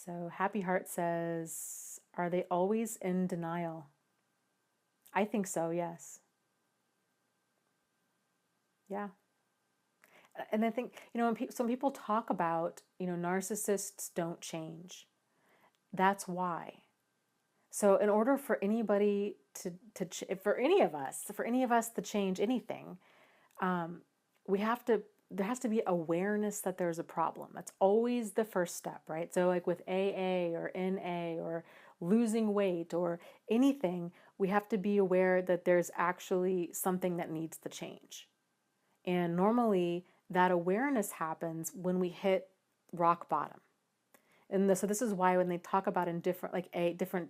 So Happy Heart says, are they always in denial? I think so, yes. Yeah. And I think, when some people talk about, narcissists don't change. That's why. So in order for anybody for any of us to change anything, we have to, there has to be awareness that there's a problem. That's always the first step, right? So like with AA or NA or losing weight or anything, we have to be aware that there's actually something that needs to change. And normally that awareness happens when we hit rock bottom. And so this is why when they talk about in different, like different,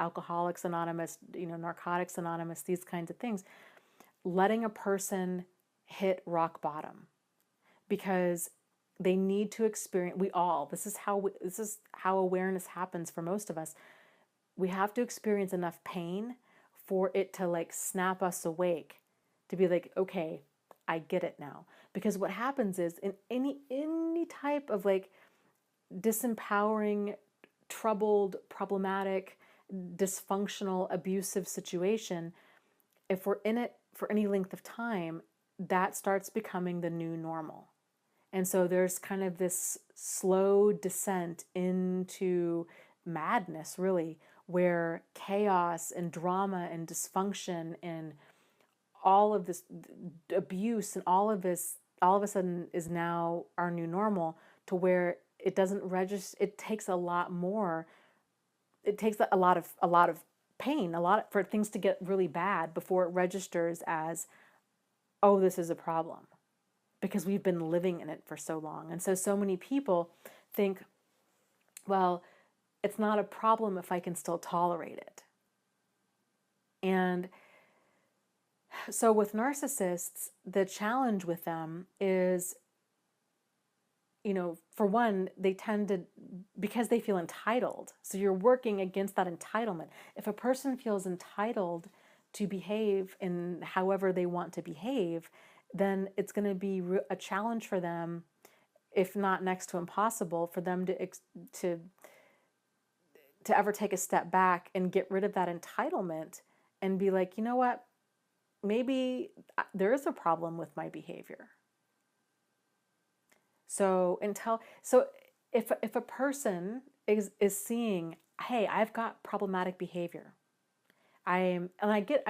Alcoholics Anonymous, Narcotics Anonymous, these kinds of things, letting a person hit rock bottom, because they need to experience, this is how awareness happens for most of us. We have to experience enough pain for it to like snap us awake, to be like, okay, I get it now. Because what happens is in any type of like disempowering, troubled, problematic, dysfunctional, abusive situation, if we're in it for any length of time, that starts becoming the new normal. And so there's kind of this slow descent into madness, really, where chaos and drama and dysfunction and all of this abuse and all of this all of a sudden is now our new normal, to where it doesn't register. It takes a lot more. It takes a lot of pain, a lot for things to get really bad before it registers as, oh, this is a problem, because we've been living in it for so long. And so many people think, well, it's not a problem if I can still tolerate it. And so with narcissists, the challenge with them is, for one, they tend to, because they feel entitled. So you're working against that entitlement. If a person feels entitled to behave in however they want to behave, then it's going to be a challenge for them, if not next to impossible, for them to ever take a step back and get rid of that entitlement and be like, you know what, maybe there is a problem with my behavior. So if a person is seeing, hey, I've got problematic behavior, and I get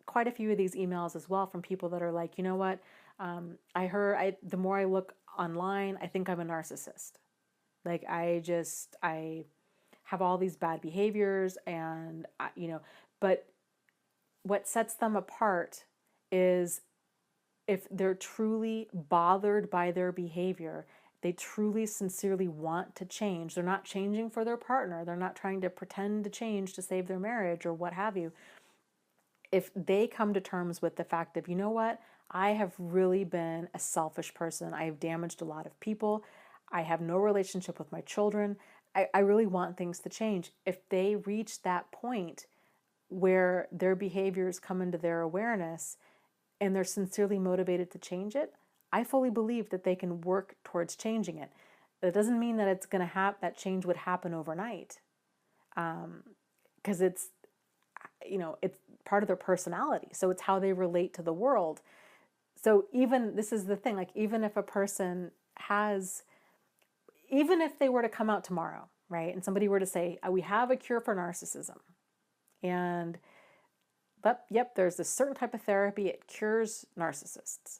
quite a few of these emails as well from people that are like, you know what, the more I look online, I think I'm a narcissist. Like I have all these bad behaviors, and but what sets them apart is if they're truly bothered by their behavior, they truly sincerely want to change. They're not changing for their partner. They're not trying to pretend to change to save their marriage or what have you. If they come to terms with the fact of, you know what, I have really been a selfish person. I have damaged a lot of people. I have no relationship with my children. I really want things to change. If they reach that point where their behaviors come into their awareness and they're sincerely motivated to change it, I fully believe that they can work towards changing it. That doesn't mean that it's going to that change would happen overnight, because it's part of their personality. So it's how they relate to the world. So this is the thing, like even if a person even if they were to come out tomorrow, right, and somebody were to say, we have a cure for narcissism, and but yep, there's this certain type of therapy, it cures narcissists.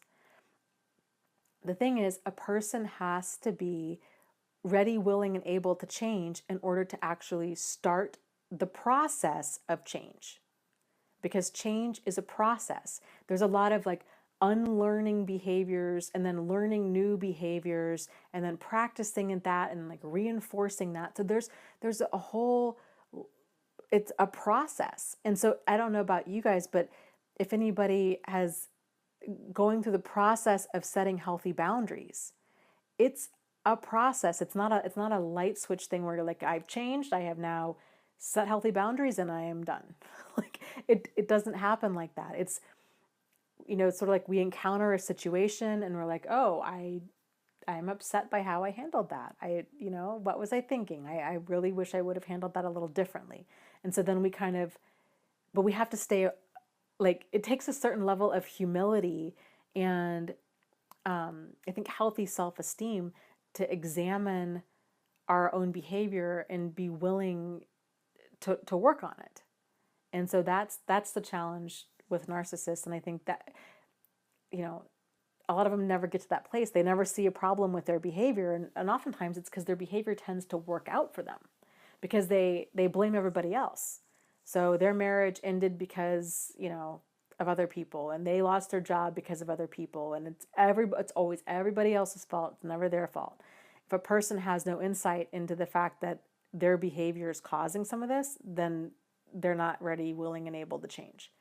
The thing is, a person has to be ready, willing, and able to change in order to actually start the process of change. Because change is a process. There's a lot of like unlearning behaviors and then learning new behaviors and then practicing at that and like reinforcing that. So there's a whole, it's a process. And so I don't know about you guys, but if anybody has going through the process of setting healthy boundaries, it's a process. It's not a light switch thing where you're like, I've changed, I have now set healthy boundaries and I am done. Like it doesn't happen like that. It's it's sort of like we encounter a situation and we're like, oh, I'm upset by how I handled that. What was I thinking? I really wish I would have handled that a little differently. And so then but we have to stay, like, it takes a certain level of humility and I think healthy self-esteem to examine our own behavior and be willing to work on it. And so that's the challenge with narcissists. And I think that, a lot of them never get to that place. They never see a problem with their behavior. And oftentimes it's because their behavior tends to work out for them because they blame everybody else. So their marriage ended because, of other people, and they lost their job because of other people. And it's always everybody else's fault. It's never their fault. If a person has no insight into the fact that their behavior is causing some of this, then they're not ready, willing, and able to change.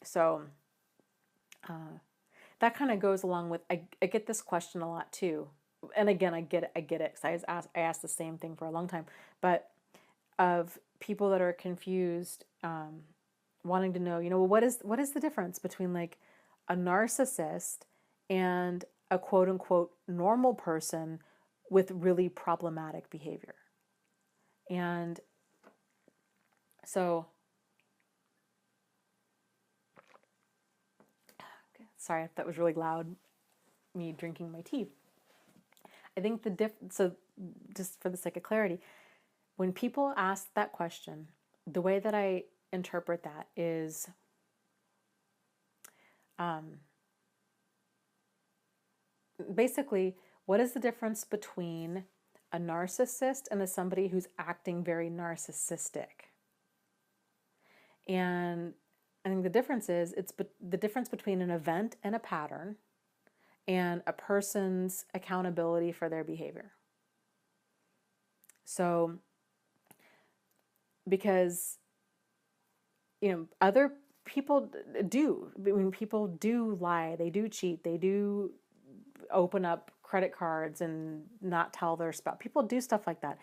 So that kind of goes along with, I get this question a lot too. And again, I get it because I asked the same thing for a long time, but of people that are confused, wanting to know, well, what is the difference between like a narcissist and a quote unquote normal person with really problematic behavior. And so, sorry if that was really loud, me drinking my tea. I think so just for the sake of clarity, when people ask that question, the way that I interpret that is, basically, what is the difference between a narcissist and somebody who's acting very narcissistic? And I think the difference is it's the difference between an event and a pattern and a person's accountability for their behavior. So, because, other people do, people do lie, they do cheat, they do open up credit cards and not tell their spouse. People do stuff like that.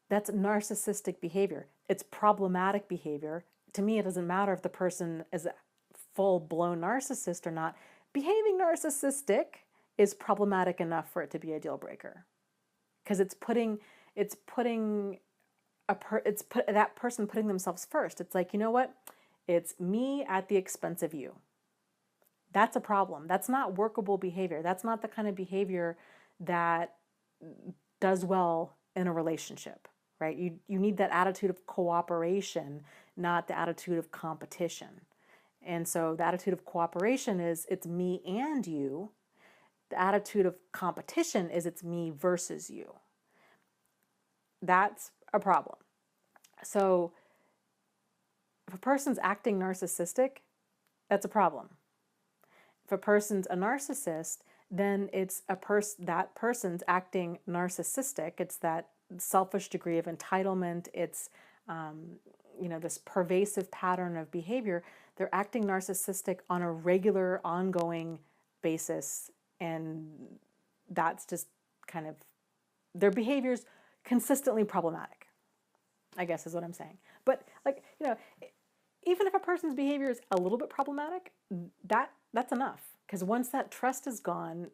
That's narcissistic behavior. It's problematic behavior. To me, it doesn't matter if the person is a full-blown narcissist or not. Behaving narcissistic is problematic enough for it to be a deal breaker, because that person putting themselves first. It's like, you know what? It's me at the expense of you. That's a problem. That's not workable behavior. That's not the kind of behavior that does well in a relationship, right? You need that attitude of cooperation, not the attitude of competition. And so the attitude of cooperation is it's me and you. The attitude of competition is it's me versus you. That's a problem. So if a person's acting narcissistic, that's a problem. If a person's a narcissist, then it's that person's acting narcissistic. It's that selfish degree of entitlement. It's this pervasive pattern of behavior. They're acting narcissistic on a regular, ongoing basis, and that's just kind of their behavior's consistently problematic, I guess is what I'm saying. But even if a person's behavior is a little bit problematic, that's enough. Because once that trust is gone,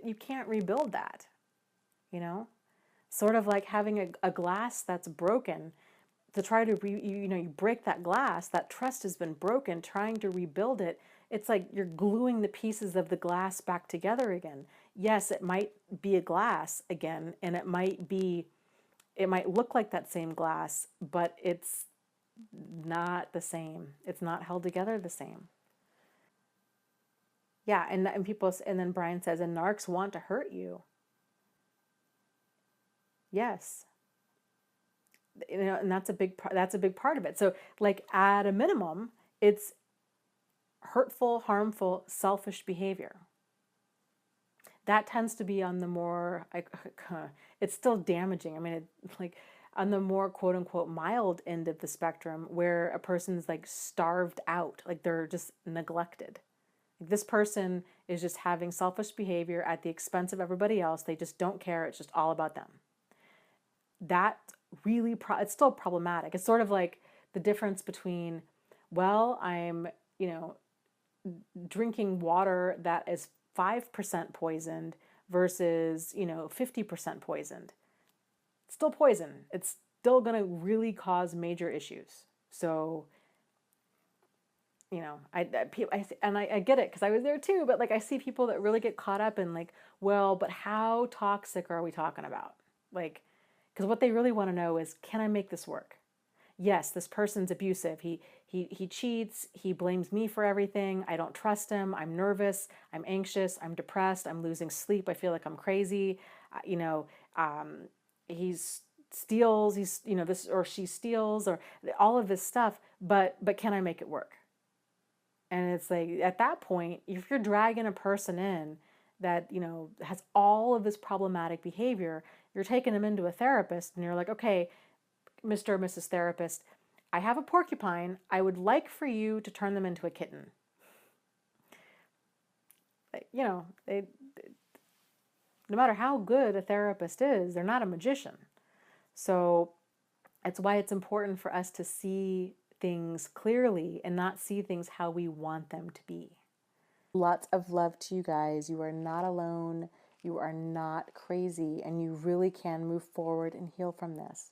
you can't rebuild that. Sort of like having a glass that's broken. To try to you break that glass, that trust has been broken. Trying to rebuild it, it's like you're gluing the pieces of the glass back together again. Yes, it might be a glass again, and it might look like that same glass, but it's not the same. It's not held together the same. Yeah, and then Brian says, and narcs want to hurt you. Yes. And that's a big part of it. So, like, at a minimum, it's hurtful, harmful, selfish behavior. That tends to be on the more, it's still damaging. I mean, on the more quote unquote mild end of the spectrum, where a person's like starved out, like they're just neglected. This person is just having selfish behavior at the expense of everybody else. They just don't care. It's just all about them. That really, it's still problematic. It's sort of like the difference between, well, I'm, drinking water that is 5% poisoned versus, 50% poisoned. It's still poison. It's still going to really cause major issues. So, I get it because I was there too, but like I see people that really get caught up in like, well, but how toxic are we talking about? Like, because what they really want to know is, can I make this work? Yes, this person's abusive. He cheats. He blames me for everything. I don't trust him. I'm nervous. I'm anxious. I'm depressed. I'm losing sleep. I feel like I'm crazy. He's steals. He's this, or she steals, or all of this stuff. But can I make it work? And it's like at that point, if you're dragging a person in that has all of this problematic behavior, you're taking them into a therapist, and you're like, okay, Mr. or Mrs. Therapist, I have a porcupine. I would like for you to turn them into a kitten. They no matter how good a therapist is, they're not a magician. So that's why it's important for us to see things clearly and not see things how we want them to be. Lots of love to you guys. You are not alone. You are not crazy, and you really can move forward and heal from this.